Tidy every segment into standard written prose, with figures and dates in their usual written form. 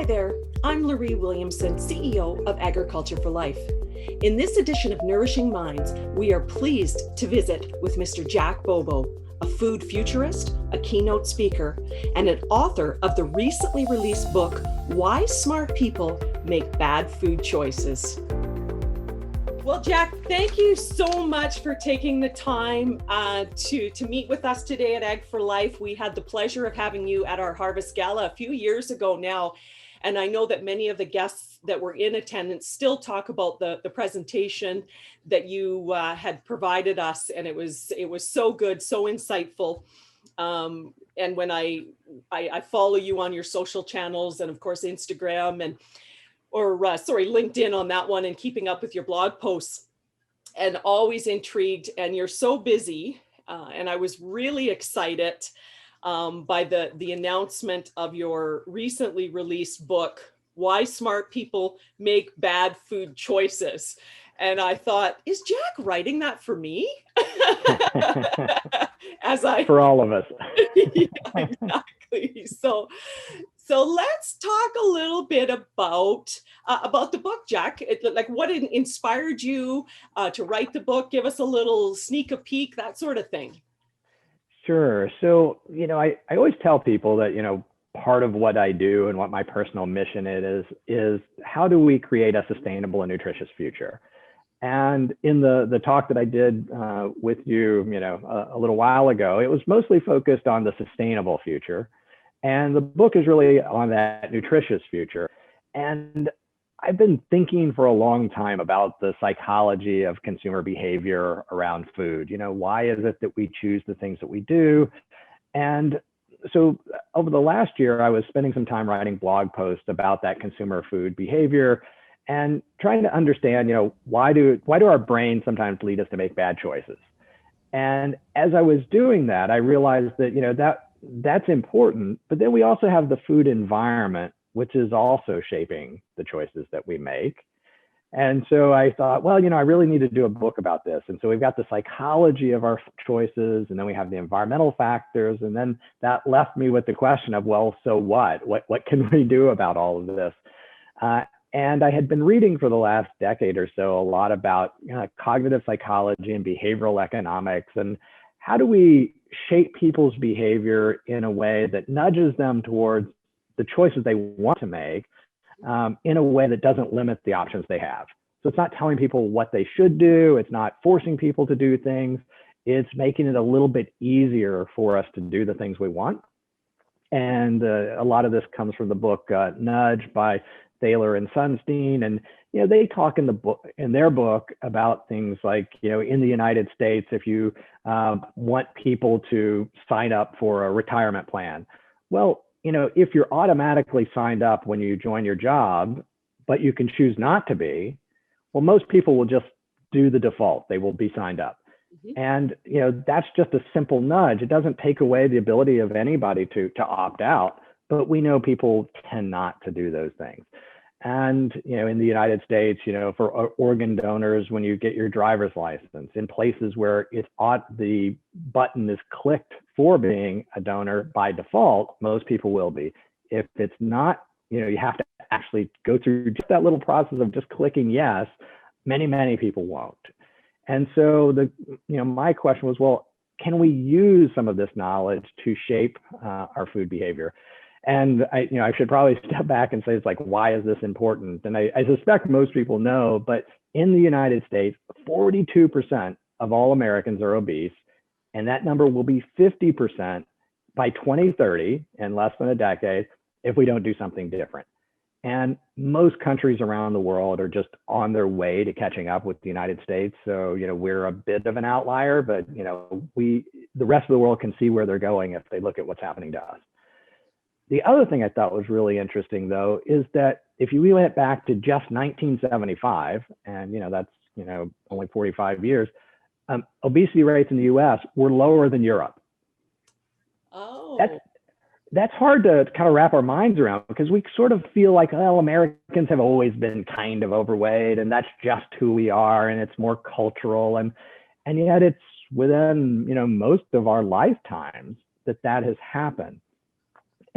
there, I'm Laurie Williamson, CEO of Agriculture for Life. In this edition of Nourishing Minds, we are pleased to visit with Mr. Jack Bobo, a food futurist, a keynote speaker, and an author of the recently released book, Why Smart People Make Bad Food Choices. Well, Jack, thank you so much for taking the time to meet with us today at Ag for Life. We had the pleasure of having you at our Harvest Gala a few years ago now. And I know that many of the guests that were in attendance still talk about the presentation that you had provided us. And it was so good, so insightful. And when I follow you on your social channels and of course, Instagram LinkedIn on that one, and keeping up with your blog posts, and always intrigued, and you're so busy. And I was really excited by the announcement of your recently released book, Why Smart People Make Bad Food Choices. And I thought, is Jack writing that for me? For all of us. Yeah, exactly. So let's talk a little bit about the book, Jack. Like, what inspired you to write the book? Give us a little sneak peek, that sort of thing. Sure. So, I always tell people that, part of what I do and what my personal mission is how do we create a sustainable and nutritious future? And in the talk that I did with you, a little while ago, it was mostly focused on the sustainable future. And the book is really on that nutritious future. And I've been thinking for a long time about the psychology of consumer behavior around food. Why is it that we choose the things that we do? And so over the last year, I was spending some time writing blog posts about that consumer food behavior and trying to understand, why do our brains sometimes lead us to make bad choices? And as I was doing that, I realized that, that's important, but then we also have the food environment, which is also shaping the choices that we make. And so I thought, well, I really need to do a book about this. And so we've got the psychology of our choices, and then we have the environmental factors. And then that left me with the question of, well, so what? What can we do about all of this? And I had been reading for the last decade or so a lot about cognitive psychology and behavioral economics, and how do we shape people's behavior in a way that nudges them towards the choices they want to make in a way that doesn't limit the options they have. So it's not telling people what they should do. It's not forcing people to do things. It's making it a little bit easier for us to do the things we want. And a lot of this comes from the book Nudge by Thaler and Sunstein. And they talk in their book about things like, in the United States, if you want people to sign up for a retirement plan, well, if you're automatically signed up when you join your job, but you can choose not to be, well, most people will just do the default. They will be signed up. Mm-hmm. And, that's just a simple nudge. It doesn't take away the ability of anybody to opt out, but we know people tend not to do those things. And, in the United States, for organ donors, when you get your driver's license, in places where the button is clicked for being a donor by default, most people will be. If it's not, you have to actually go through just that little process of just clicking yes, many people won't. And so my question was, well, can we use some of this knowledge to shape our food behavior? And I should probably step back and say, it's like, why is this important? And I suspect most people know, but in the United States, 42% of all Americans are obese, and that number will be 50% by 2030, in less than a decade, if we don't do something different. And most countries around the world are just on their way to catching up with the United States. So, we're a bit of an outlier, but, the rest of the world can see where they're going if they look at what's happening to us. The other thing I thought was really interesting, though, is that if we went back to just 1975, and that's only 45 years, obesity rates in the U.S. were lower than Europe. Oh, that's hard to kind of wrap our minds around, because we sort of feel like, well, Americans have always been kind of overweight, and that's just who we are, and it's more cultural, and yet it's within most of our lifetimes that has happened.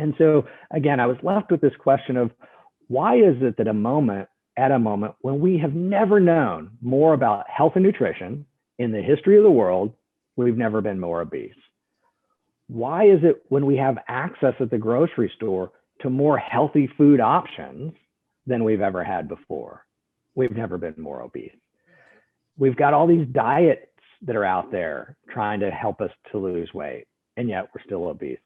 And so, again, I was left with this question of, why is it that at a moment when we have never known more about health and nutrition in the history of the world, we've never been more obese? Why is it when we have access at the grocery store to more healthy food options than we've ever had before, we've never been more obese? We've got all these diets that are out there trying to help us to lose weight, and yet we're still obese.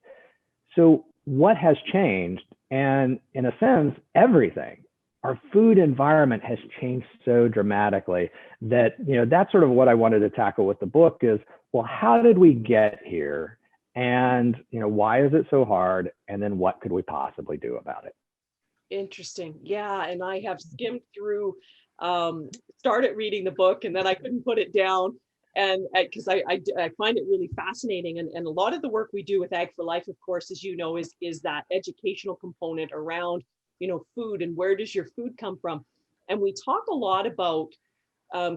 So what has changed? And in a sense, everything. Our food environment has changed so dramatically that, that's sort of what I wanted to tackle with the book is, well, how did we get here? And, why is it so hard? And then what could we possibly do about it? Interesting. Yeah. And I have skimmed through, started reading the book, and then I couldn't put it down. And because I find it really fascinating. And a lot of the work we do with Ag for Life, of course, as you know, is that educational component around, food and where does your food come from? And we talk a lot about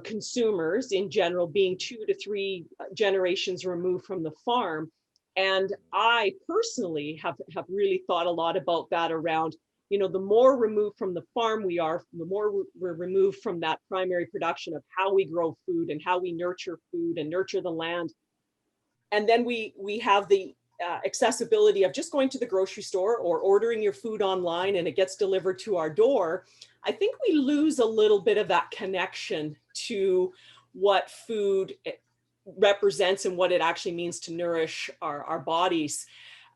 consumers in general being 2 to 3 generations removed from the farm. And I personally have really thought a lot about that around, the more removed from the farm we are, the more we're removed from that primary production of how we grow food and how we nurture food and nurture the land. And then we have the accessibility of just going to the grocery store or ordering your food online and it gets delivered to our door. I think we lose a little bit of that connection to what food represents and what it actually means to nourish our bodies.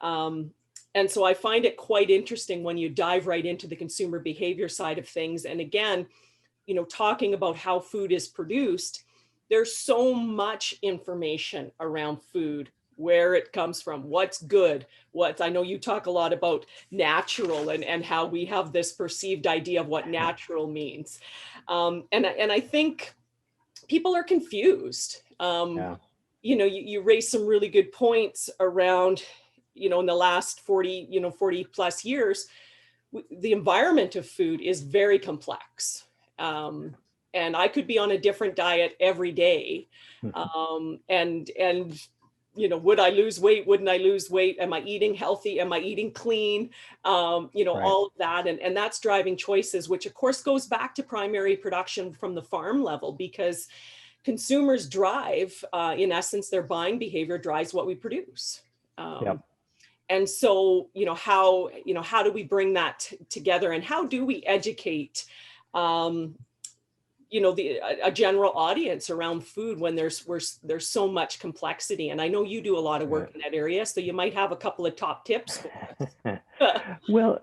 And so I find it quite interesting when you dive right into the consumer behavior side of things. And again, talking about how food is produced, there's so much information around food, where it comes from, what's good, I know you talk a lot about natural and how we have this perceived idea of what natural means. And I think people are confused. Yeah. You raise some really good points around, in the last 40 plus years, the environment of food is very complex. And I could be on a different diet every day. And would I lose weight? Wouldn't I lose weight? Am I eating healthy? Am I eating clean? Right. All of that. And that's driving choices, which of course goes back to primary production from the farm level, because consumers drive, in essence, their buying behavior drives what we produce. Yep. And so, how do we bring that together, and how do we educate, a general audience around food when there's so much complexity? And I know you do a lot of work in that area, so you might have a couple of top tips for us. Well,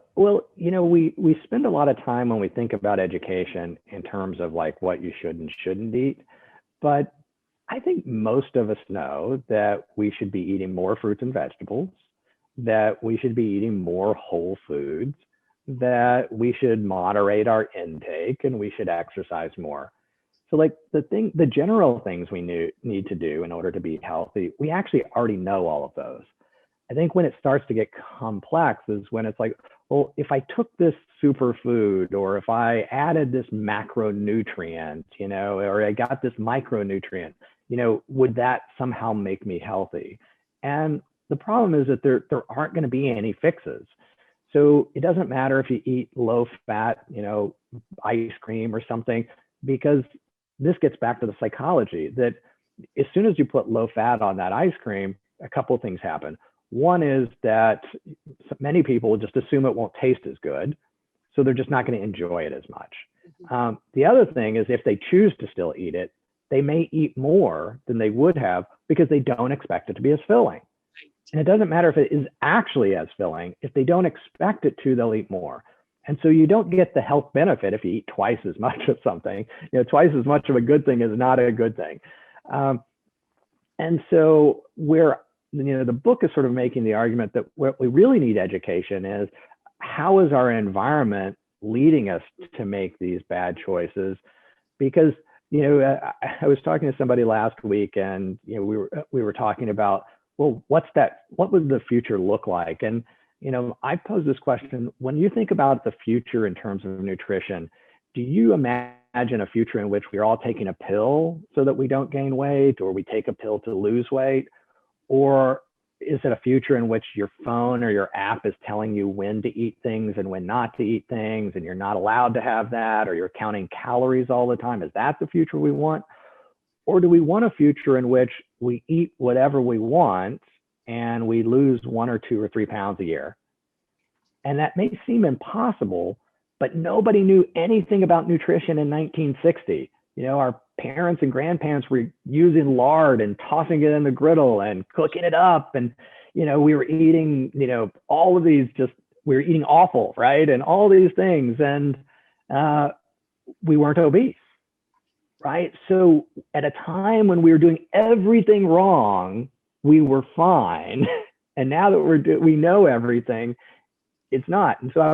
we spend a lot of time when we think about education in terms of like what you should and shouldn't eat. But I think most of us know that we should be eating more fruits and vegetables, that we should be eating more whole foods, that we should moderate our intake, and we should exercise more. So like the general things we need to do in order to be healthy, we actually already know all of those. I think when it starts to get complex is when it's like, well, if I took this superfood, or if I added this macronutrient, or I got this micronutrient, would that somehow make me healthy? And the problem is that there aren't going to be any fixes. So it doesn't matter if you eat low fat, ice cream or something, because this gets back to the psychology that as soon as you put low fat on that ice cream, a couple of things happen. One is that many people just assume it won't taste as good, so they're just not going to enjoy it as much. The other thing is if they choose to still eat it, they may eat more than they would have because they don't expect it to be as filling. And it doesn't matter if it is actually as filling. If they don't expect it to, they'll eat more. And so you don't get the health benefit if you eat twice as much of something. Twice as much of a good thing is not a good thing. And so the book is sort of making the argument that what we really need education is, how is our environment leading us to make these bad choices? Because, I was talking to somebody last week, and, we were talking about, well, what would the future look like? And, I pose this question: when you think about the future in terms of nutrition, do you imagine a future in which we're all taking a pill so that we don't gain weight, or we take a pill to lose weight? Or is it a future in which your phone or your app is telling you when to eat things and when not to eat things, and you're not allowed to have that, or you're counting calories all the time? Is that the future we want? Or do we want a future in which we eat whatever we want and we lose 1 or 2 or 3 pounds a year? And that may seem impossible, but nobody knew anything about nutrition in 1960. Our parents and grandparents were using lard and tossing it in the griddle and cooking it up. And, we were eating, all of these we were eating offal, right? And all these things. And we weren't obese, right? So at a time when we were doing everything wrong, we were fine. And now that we know everything, it's not. And so I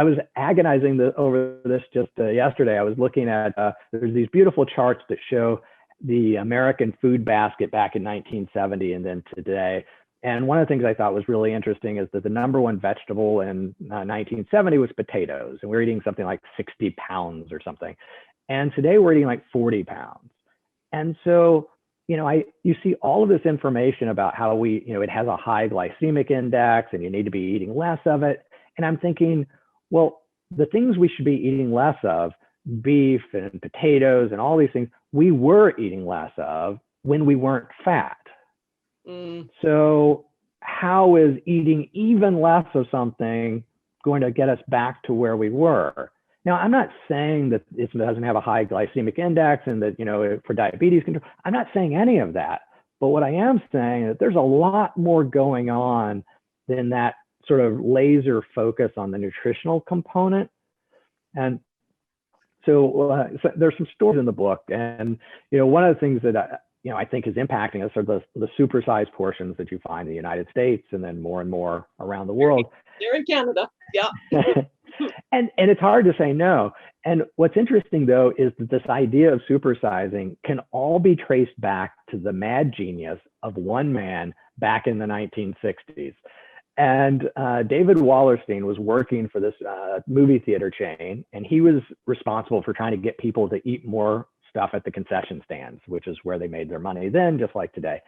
was agonizing over this just yesterday. I was looking at, there's these beautiful charts that show the American food basket back in 1970 and then today. And one of the things I thought was really interesting is that the number one vegetable in 1970 was potatoes. And we were eating something like 60 pounds or something. And today we're eating like 40 pounds. And so, you see all of this information about how it has a high glycemic index and you need to be eating less of it. And I'm thinking, well, the things we should be eating less of, beef and potatoes and all these things, we were eating less of when we weren't fat. So how is eating even less of something going to get us back to where we were? Now, I'm not saying that it doesn't have a high glycemic index and that, for diabetes control, I'm not saying any of that. But what I am saying is that there's a lot more going on than that sort of laser focus on the nutritional component. And so, there's some stories in the book. And, one of the things that, I think is impacting us are the supersized portions that you find in the United States and then more and more around the world. They're in Canada. Yeah. And it's hard to say no. And what's interesting, though, is that this idea of supersizing can all be traced back to the mad genius of one man back in the 1960s. And David Wallerstein was working for this movie theater chain, and he was responsible for trying to get people to eat more stuff at the concession stands, which is where they made their money then, just like today.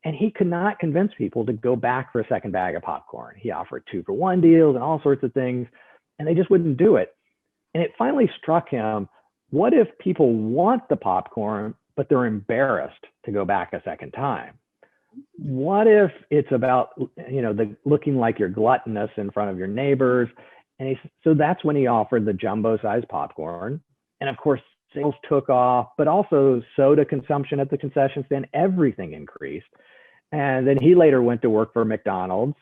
And he could not convince people to go back for a second bag of popcorn. He offered 2-for-1 deals and all sorts of things, and they just wouldn't do it. And it finally struck him, what if people want the popcorn, but they're embarrassed to go back a second time? What if it's about, looking like you're gluttonous in front of your neighbors? And so that's when he offered the jumbo sized popcorn. And of course, sales took off, but also soda consumption at the concession stand, everything increased. And then he later went to work for McDonald's,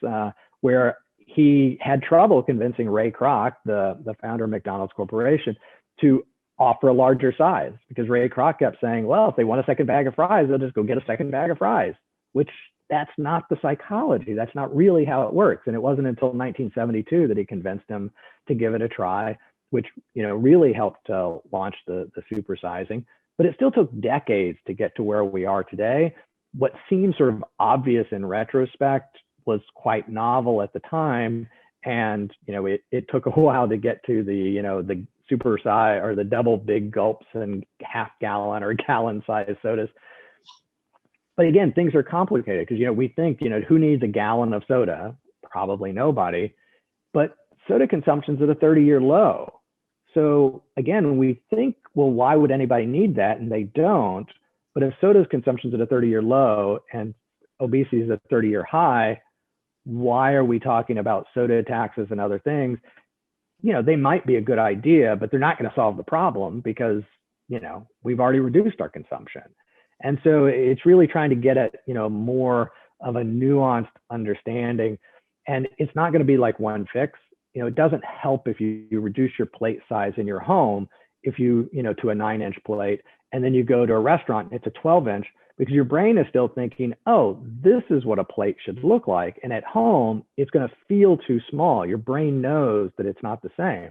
where he had trouble convincing Ray Kroc, the founder of McDonald's Corporation, to offer a larger size, because Ray Kroc kept saying, well, if they want a second bag of fries, they'll just go get a second bag of fries, which that's not the psychology. That's not really how it works. And it wasn't until 1972 that he convinced him to give it a try, which really helped to launch the supersizing. But it still took decades to get to where we are today. What seems sort of obvious in retrospect was quite novel at the time. And it took a while to get to the super size or the double big gulps and half gallon or gallon size sodas. But again, things are complicated because we think who needs a gallon of soda? Probably nobody. But soda consumption's at a 30-year low. So again, we think, well, why would anybody need that? And they don't. But if soda's consumption's at a 30-year low and obesity is a 30-year high, why are we talking about soda taxes and other things? They might be a good idea, but they're not going to solve the problem because, we've already reduced our consumption. And so it's really trying to get at, more of a nuanced understanding. And it's not going to be like one fix. It doesn't help if you reduce your plate size in your home, if you, to a 9-inch plate, and then you go to a restaurant, it's a 12-inch, because your brain is still thinking, oh, this is what a plate should look like. And at home, it's going to feel too small. Your brain knows that it's not the same.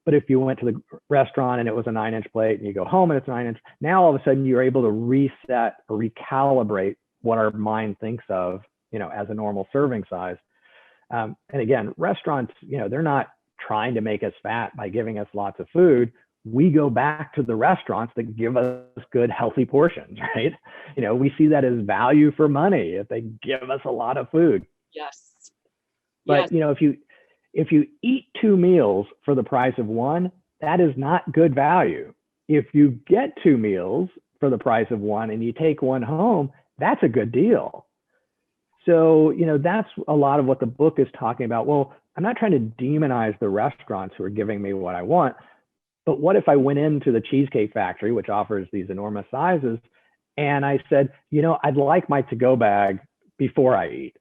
But if you went to the restaurant and it was a 9-inch plate and you go home and it's 9-inch, now all of a sudden you're able to reset or recalibrate what our mind thinks of, as a normal serving size. And again, restaurants, they're not trying to make us fat by giving us lots of food. we go back to the restaurants that give us good, healthy portions, right? We see that as value for money if they give us a lot of food. Yes. But, if you eat 2 meals for the price of one, that is not good value. If you get 2 meals for the price of one and you take one home, that's a good deal. So, that's a lot of what the book is talking about. Well, I'm not trying to demonize the restaurants who are giving me what I want, but what if I went into the Cheesecake Factory, which offers these enormous sizes, and I said, I'd like my to-go bag before I eat.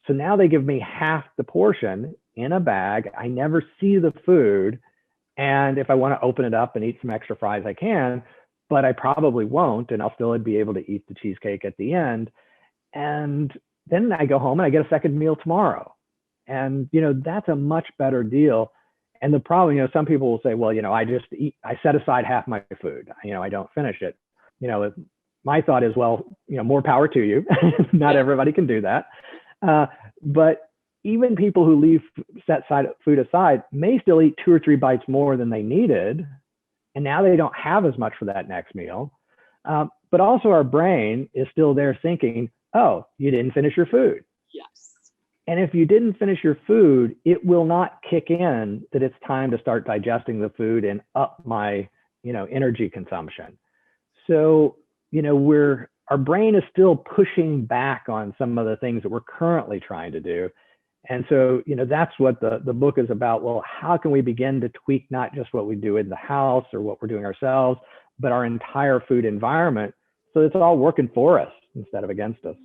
So now they give me half the portion in a bag. I never see the food. And if I want to open it up and eat some extra fries, I can, but I probably won't. And I'll still be able to eat the cheesecake at the end. And then I go home and I get a second meal tomorrow. And, that's a much better deal. And the problem, some people will say, well, I set aside half my food. I don't finish it. My thought is, well, more power to you. Not everybody can do that. But even people who leave set food aside may still eat 2 or 3 bites more than they needed. And now they don't have as much for that next meal. But also our brain is still there thinking, oh, you didn't finish your food. Yes. And if you didn't finish your food, it will not kick in that it's time to start digesting the food and up my, energy consumption. So, our brain is still pushing back on some of the things that we're currently trying to do. And so, that's what the book is about. Well, how can we begin to tweak not just what we do in the house or what we're doing ourselves, but our entire food environment so it's all working for us instead of against us?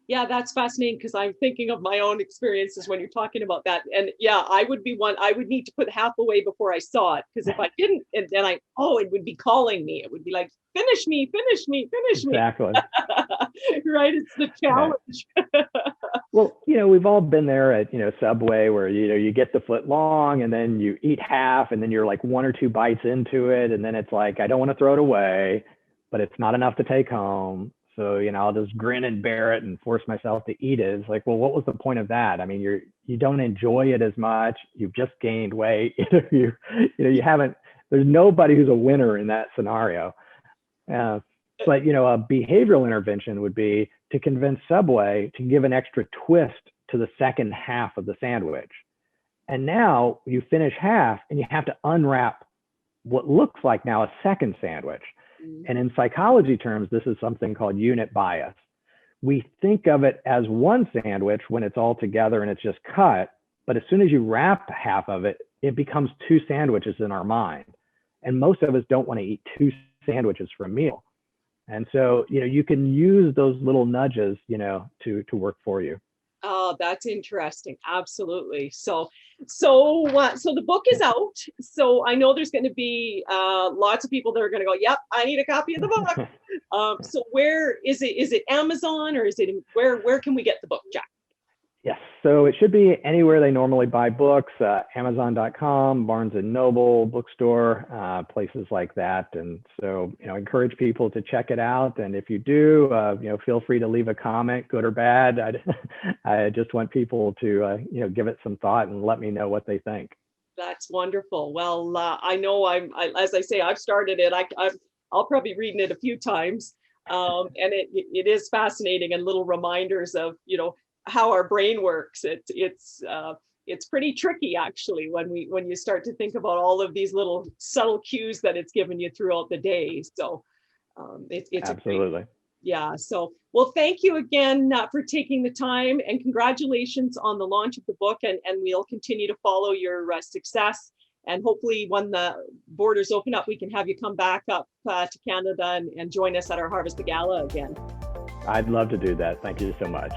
Yeah, that's fascinating because I'm thinking of my own experiences when you're talking about that. And yeah, I would need to put half away before I saw it. Because if I didn't, and then it would be calling me. It would be like, finish me. Exactly. Right. It's the challenge. Well, we've all been there at, Subway where, you get the foot long and then you eat half and then you're like 1 or 2 bites into it. And then it's like, I don't want to throw it away, but it's not enough to take home. So, I'll just grin and bear it and force myself to eat it. It's like, well, what was the point of that? I mean, you don't enjoy it as much. You've just gained weight. You haven't, there's nobody who's a winner in that scenario. But, a behavioral intervention would be to convince Subway to give an extra twist to the second half of the sandwich. And now you finish half and you have to unwrap what looks like now a second sandwich. And in psychology terms, this is something called unit bias. We think of it as one sandwich when it's all together and it's just cut. But as soon as you wrap half of it, it becomes 2 sandwiches in our mind. And most of us don't want to eat 2 sandwiches for a meal. And so, you can use those little nudges, to work for you. Oh, that's interesting. Absolutely. So the book is out. So I know there's going to be lots of people that are going to go, yep, I need a copy of the book. So where is it? Is it Amazon or is it where can we get the book, Jack? Yes. So it should be anywhere they normally buy books, Amazon.com, Barnes and Noble, bookstore, places like that. And so, I encourage people to check it out. And if you do, feel free to leave a comment, good or bad. I just want people to, give it some thought and let me know what they think. That's wonderful. Well, I know as I say, I've started it. I'll probably read it a few times. And it is fascinating and little reminders of, how our brain works. It's pretty tricky actually when you start to think about all of these little subtle cues that it's given you throughout the day. So it's absolutely. So well, thank you again for taking the time, and congratulations on the launch of the book, and we'll continue to follow your success, and hopefully when the borders open up we can have you come back up to Canada and join us at our Harvest the Gala again. I'd love to do that. Thank you so much.